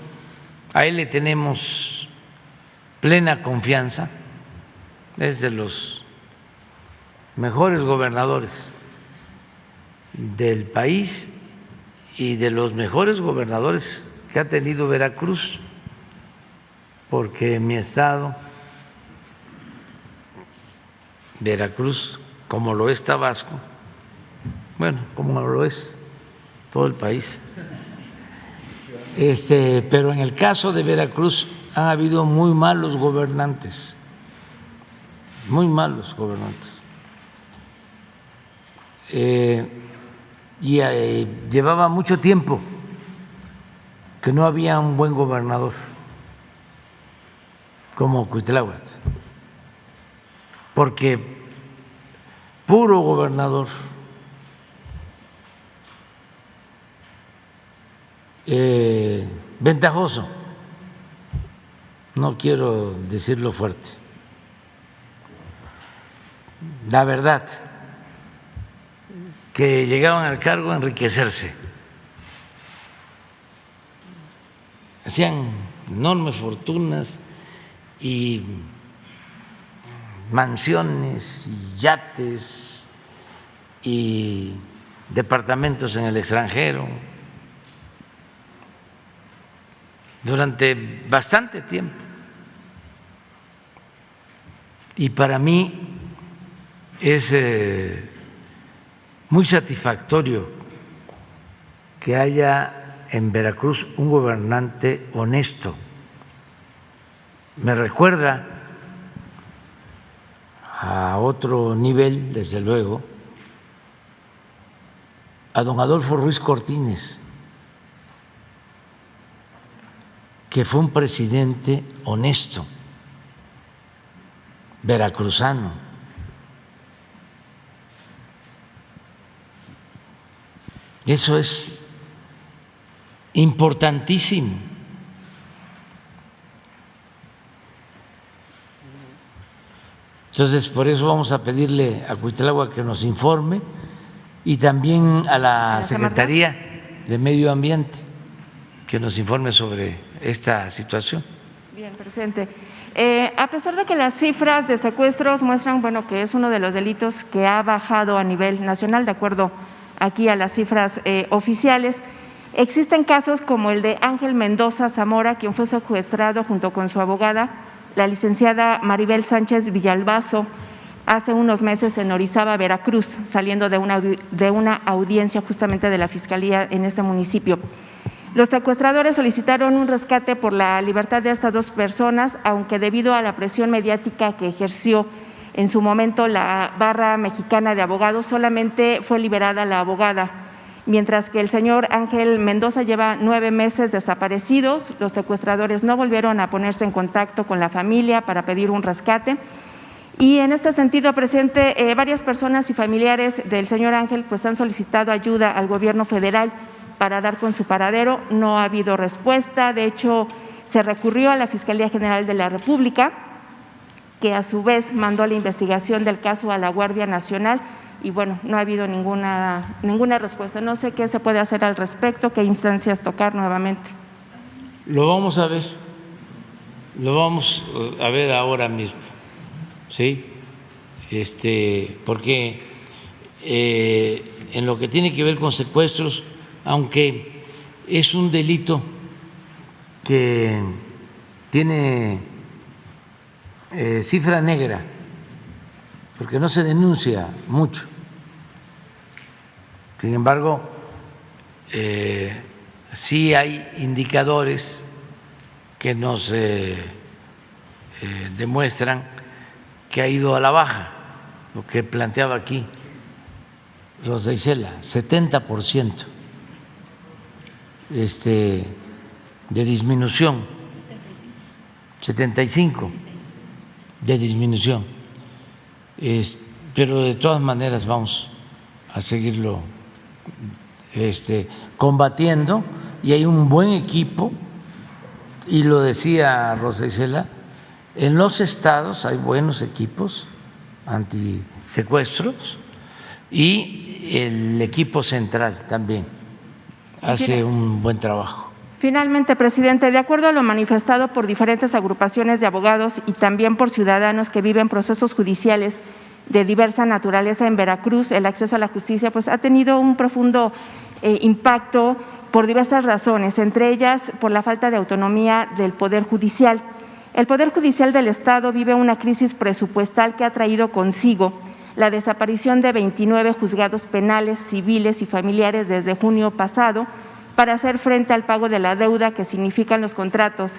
A él le tenemos plena confianza, es de los mejores gobernadores del país y de los mejores gobernadores que ha tenido Veracruz, porque mi estado, Veracruz, como lo es Tabasco, bueno, como lo es todo el país, pero en el caso de Veracruz han habido muy malos gobernantes, y llevaba mucho tiempo que no había un buen gobernador como Cuitláhuac, porque puro gobernador ventajoso, no quiero decirlo fuerte, la verdad, que llegaban al cargo a enriquecerse, hacían enormes fortunas y mansiones y yates y departamentos en el extranjero durante bastante tiempo. Y para mí es muy satisfactorio que haya en Veracruz un gobernante honesto. Me recuerda a otro nivel, desde luego, a don Adolfo Ruiz Cortines, que fue un presidente honesto, veracruzano. Eso es importantísimo. Entonces, por eso vamos a pedirle a Cuitláhuac que nos informe y también a la Secretaría de Medio Ambiente que nos informe sobre esta situación. Bien, presidente. A pesar de que las cifras de secuestros muestran, bueno, que es uno de los delitos que ha bajado a nivel nacional, de acuerdo aquí a las cifras oficiales, existen casos como el de Ángel Mendoza Zamora, quien fue secuestrado junto con su abogada, la licenciada Maribel Sánchez Villalbazo, hace unos meses en Orizaba, Veracruz, saliendo de una audiencia justamente de la Fiscalía en este municipio. Los secuestradores solicitaron un rescate por la libertad de estas dos personas, aunque debido a la presión mediática que ejerció en su momento la Barra Mexicana de Abogados, solamente fue liberada la abogada, mientras que el señor Ángel Mendoza lleva 9 meses desaparecidos. Los secuestradores no volvieron a ponerse en contacto con la familia para pedir un rescate. Y en este sentido, presidente, varias personas y familiares del señor Ángel pues han solicitado ayuda al gobierno federal para dar con su paradero. No ha habido respuesta. De hecho, se recurrió a la Fiscalía General de la República, que a su vez mandó la investigación del caso a la Guardia Nacional y bueno, no ha habido ninguna respuesta. No sé qué se puede hacer al respecto, qué instancias tocar nuevamente. Lo vamos a ver, ahora mismo, ¿sí? Porque en lo que tiene que ver con secuestros, aunque es un delito que tiene cifra negra, porque no se denuncia mucho. Sin embargo, sí hay indicadores que nos demuestran que ha ido a la baja, lo que planteaba aquí Rosa Isela, 70% de disminución, 75% de disminución, pero de todas maneras vamos a seguirlo combatiendo y hay un buen equipo y lo decía Rosa Isela, en los estados hay buenos equipos antisecuestros y el equipo central también hace un buen trabajo. Finalmente, presidente, de acuerdo a lo manifestado por diferentes agrupaciones de abogados y también por ciudadanos que viven procesos judiciales de diversa naturaleza en Veracruz, el acceso a la justicia pues ha tenido un profundo impacto por diversas razones, entre ellas por la falta de autonomía del Poder Judicial. El Poder Judicial del Estado vive una crisis presupuestal que ha traído consigo la desaparición de 29 juzgados penales, civiles y familiares desde junio pasado para hacer frente al pago de la deuda que significan los contratos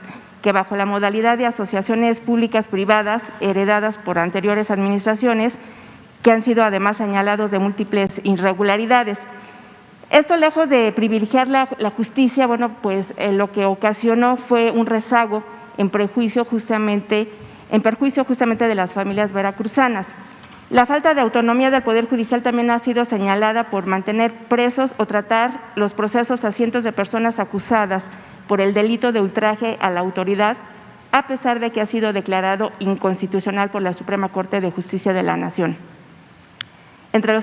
que bajo la modalidad de asociaciones públicas privadas heredadas por anteriores administraciones que han sido además señalados de múltiples irregularidades. Esto, lejos de privilegiar la justicia, bueno, pues lo que ocasionó fue un rezago en perjuicio justamente de las familias veracruzanas. La falta de autonomía del Poder Judicial también ha sido señalada por mantener presos o tratar los procesos a cientos de personas acusadas por el delito de ultraje a la autoridad, a pesar de que ha sido declarado inconstitucional por la Suprema Corte de Justicia de la Nación. Entre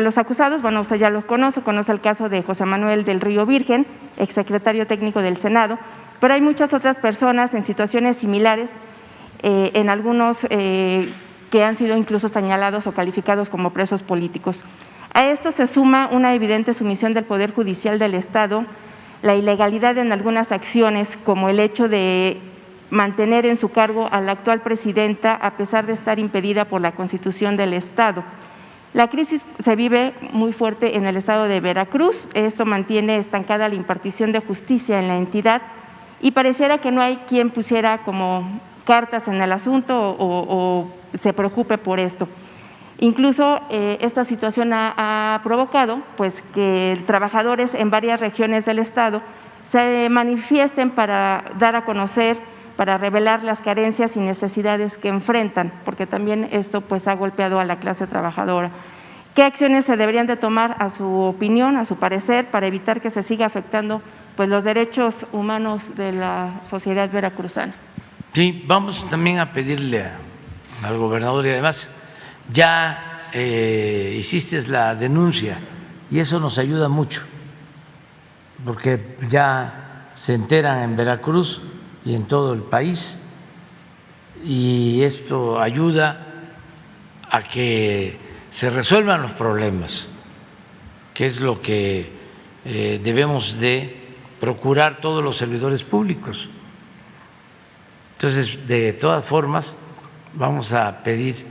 los acusados, bueno, usted ya los conoce el caso de José Manuel del Río Virgen, exsecretario técnico del Senado, pero hay muchas otras personas en situaciones similares, en algunos que han sido incluso señalados o calificados como presos políticos. A esto se suma una evidente sumisión del Poder Judicial del Estado, la ilegalidad en algunas acciones, como el hecho de mantener en su cargo a la actual presidenta a pesar de estar impedida por la Constitución del Estado. La crisis se vive muy fuerte en el estado de Veracruz, esto mantiene estancada la impartición de justicia en la entidad y pareciera que no hay quien pusiera como cartas en el asunto o se preocupe por esto. Incluso esta situación ha provocado pues, que trabajadores en varias regiones del estado se manifiesten para dar a conocer, para revelar las carencias y necesidades que enfrentan, porque también esto pues, ha golpeado a la clase trabajadora. ¿Qué acciones se deberían de tomar, a su opinión, a su parecer, para evitar que se siga afectando pues, los derechos humanos de la sociedad veracruzana? Sí, vamos también a pedirle al gobernador y además ya hiciste la denuncia y eso nos ayuda mucho porque ya se enteran en Veracruz y en todo el país y esto ayuda a que se resuelvan los problemas, que es lo que debemos de procurar todos los servidores públicos. Entonces, de todas formas, vamos a pedir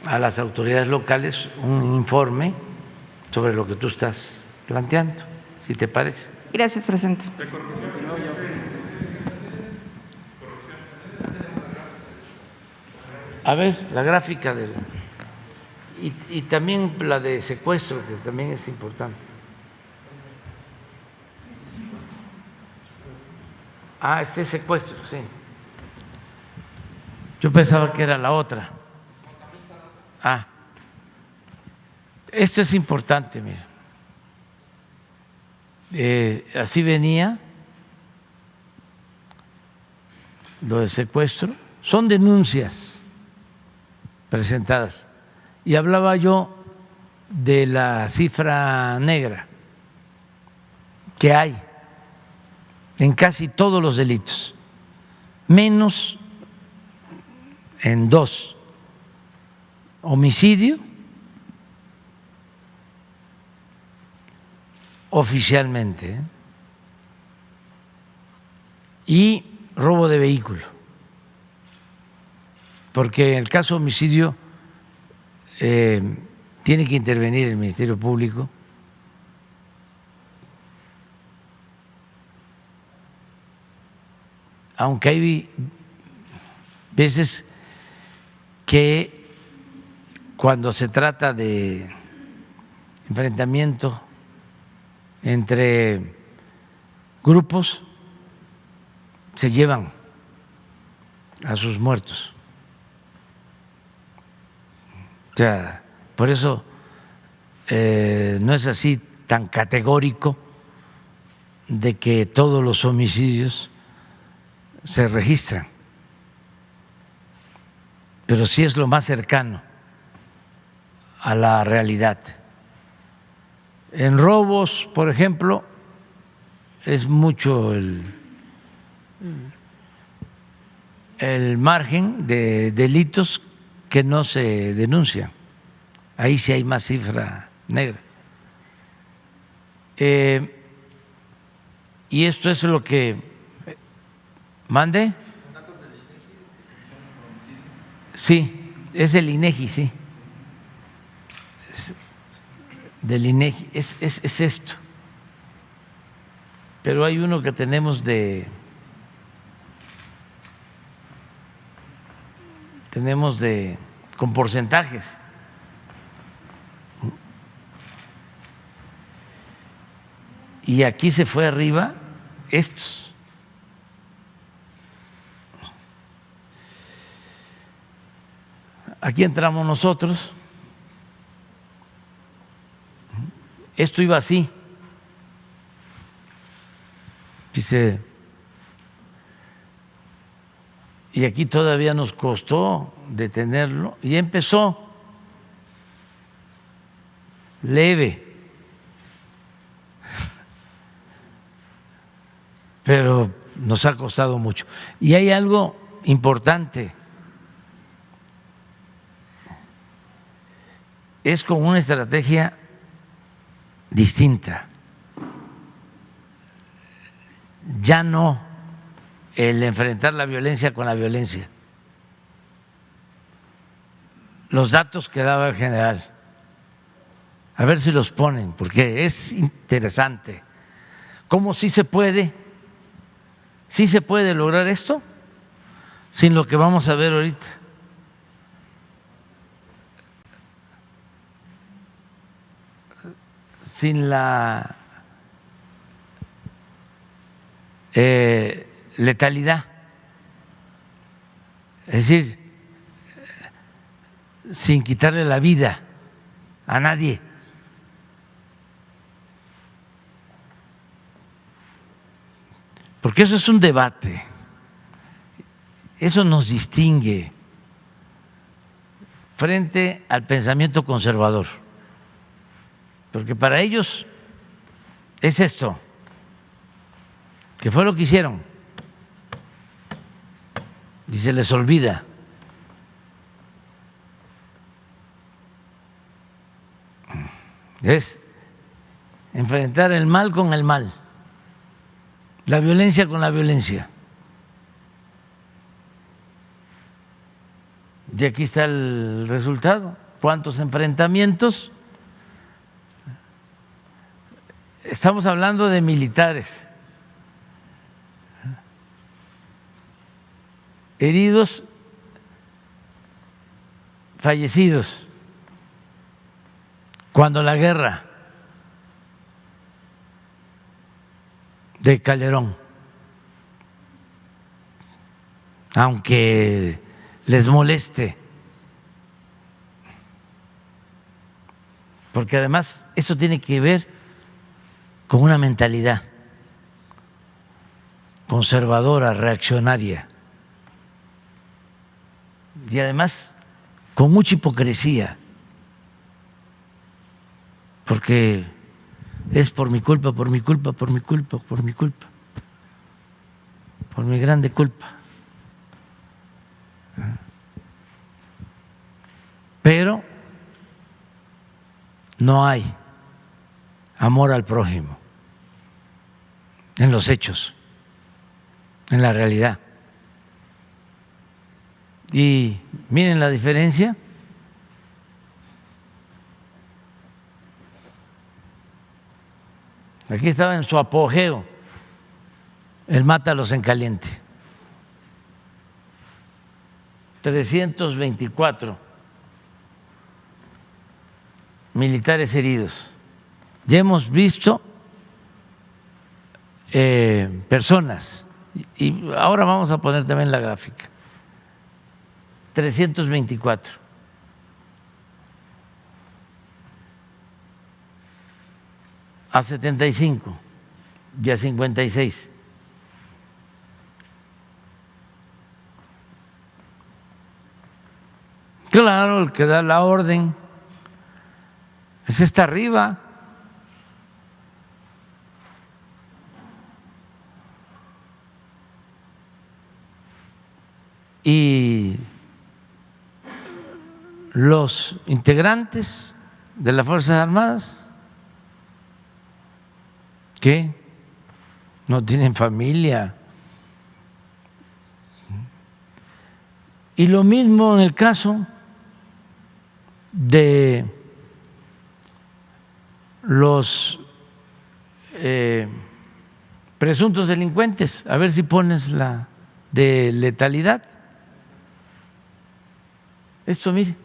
a las autoridades locales un informe sobre lo que tú estás planteando, si te parece. Gracias, presidente. A ver, la gráfica y también la de secuestro, que también es importante. Ah, este es secuestro, sí. Yo pensaba que era la otra. Ah, esto es importante, mira. Así venía lo del secuestro. Son denuncias presentadas. Y hablaba yo de la cifra negra que hay en casi todos los delitos, menos en 2: homicidio oficialmente y robo de vehículo, porque en el caso de homicidio tiene que intervenir el Ministerio Público aunque hay veces que cuando se trata de enfrentamiento entre grupos se llevan a sus muertos. O sea, por eso no es así tan categórico de que todos los homicidios se registran, pero sí es lo más cercano a la realidad. En robos, por ejemplo, es mucho el margen de delitos que no se denuncian. Ahí sí hay más cifra negra. Y esto es lo que... ¿Mande? Sí, es el INEGI, sí. Del INEGI, es esto. Pero hay uno que tenemos con porcentajes. Y aquí se fue arriba estos. Aquí entramos nosotros. Esto iba así. Dice, y aquí todavía nos costó detenerlo y empezó leve, pero nos ha costado mucho. Y hay algo importante, es con una estrategia distinta. Ya no el enfrentar la violencia con la violencia. Los datos que daba el general, a ver si los ponen, porque es interesante. ¿Cómo sí se puede lograr esto sin lo que vamos a ver ahorita? Sin la letalidad, es decir, sin quitarle la vida a nadie. Porque eso es un debate, eso nos distingue frente al pensamiento conservador, porque para ellos es esto, que fue lo que hicieron, y se les olvida. Es enfrentar el mal con el mal, la violencia con la violencia. Y aquí está el resultado. ¿Cuántos enfrentamientos? Estamos hablando de militares heridos, fallecidos, cuando la guerra de Calderón, aunque les moleste, porque además eso tiene que ver con una mentalidad conservadora, reaccionaria, y además con mucha hipocresía, porque es por mi culpa, por mi culpa, por mi culpa, por mi culpa, por mi grande culpa. Pero no hay amor al prójimo en los hechos, en la realidad. Y miren la diferencia. Aquí estaba en su apogeo el mátalos en caliente. 324 militares heridos. Ya hemos visto personas, y ahora vamos a poner también la gráfica. 324. A 75 y a 56. Claro, el que da la orden ese está arriba. Y los integrantes de las Fuerzas Armadas que no tienen familia. Y lo mismo en el caso de los presuntos delincuentes. A ver si pones la de letalidad. Esto, mire.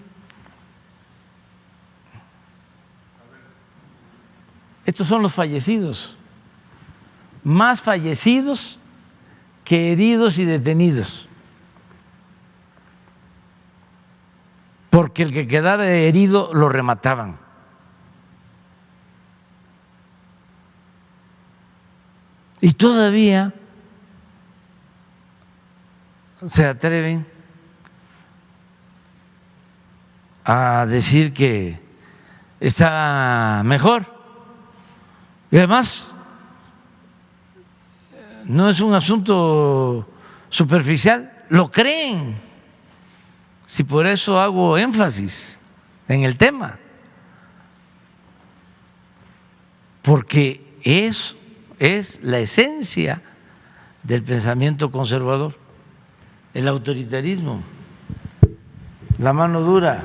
Estos son los fallecidos. Más fallecidos que heridos y detenidos. Porque el que quedara herido lo remataban. Y todavía se atreven a decir que está mejor. Y además, no es un asunto superficial, lo creen. Si por eso hago énfasis en el tema, porque eso es la esencia del pensamiento conservador, el autoritarismo, la mano dura,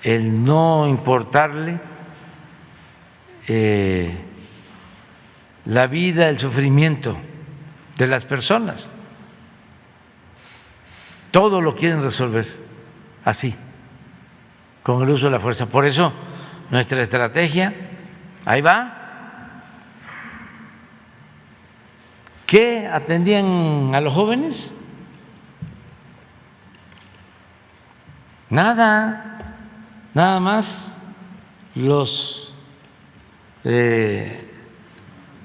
el no importarle la vida, el sufrimiento de las personas. Todo lo quieren resolver así, con el uso de la fuerza. Por eso nuestra estrategia, ahí va. ¿Qué atendían a los jóvenes? Nada, nada más los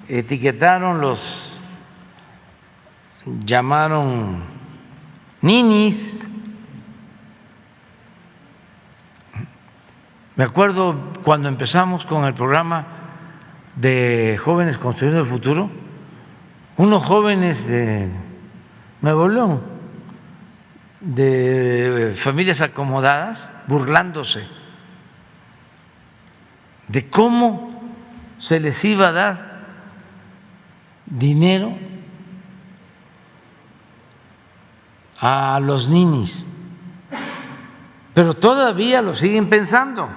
etiquetaron, los llamaron ninis, Me acuerdo cuando empezamos con el programa de Jóvenes Construyendo el Futuro, unos jóvenes de Nuevo León, de familias acomodadas, burlándose de cómo se les iba a dar dinero a los ninis, pero todavía lo siguen pensando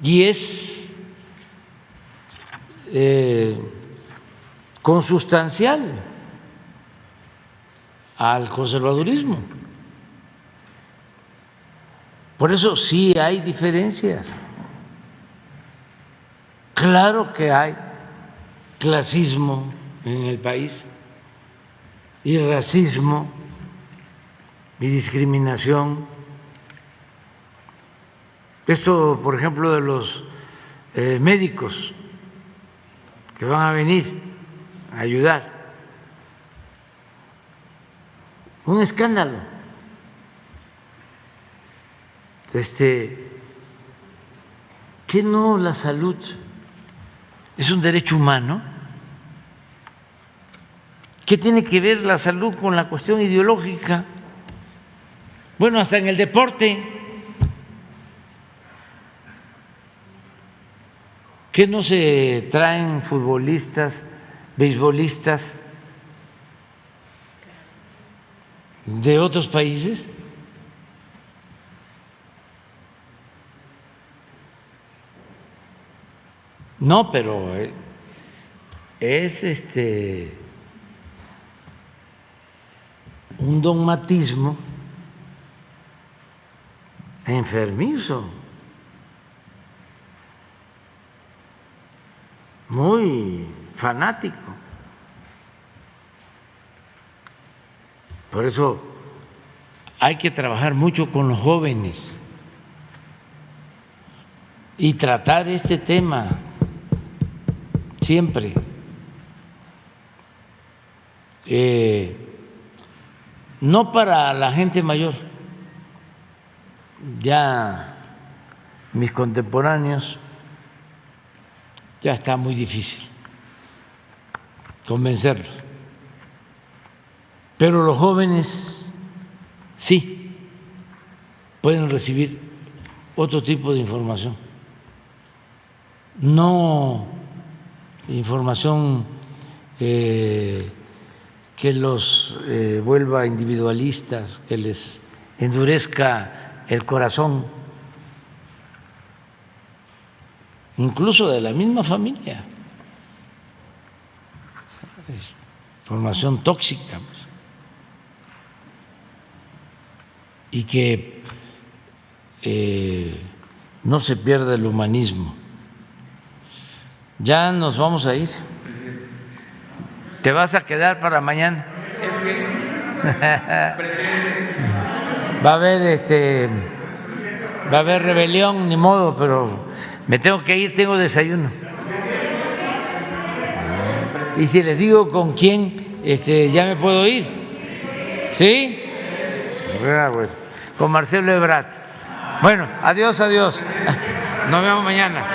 y es consustancial al conservadurismo. Por eso sí hay diferencias. Claro que hay clasismo en el país y racismo y discriminación. Esto, por ejemplo, de los médicos que van a venir a ayudar. Un escándalo. ¿Qué no la salud es un derecho humano? ¿Qué tiene que ver la salud con la cuestión ideológica? Bueno, hasta en el deporte. ¿Qué no se traen futbolistas, beisbolistas de otros países? No, pero es un dogmatismo enfermizo, muy fanático. Por eso hay que trabajar mucho con los jóvenes y tratar este tema siempre. No para la gente mayor, ya mis contemporáneos ya está muy difícil convencerlos, pero los jóvenes sí pueden recibir otro tipo de información, no información que los vuelva individualistas, que les endurezca el corazón, incluso de la misma familia. Es formación tóxica, pues. Y que no se pierda el humanismo. Ya nos vamos a ir. ¿Te vas a quedar para mañana? Es que, presidente. Va a haber rebelión, ni modo, pero me tengo que ir, tengo desayuno. Y si les digo con quién, ya me puedo ir. ¿Sí? Bueno, con Marcelo Ebrard. Bueno, adiós, adiós. Nos vemos mañana.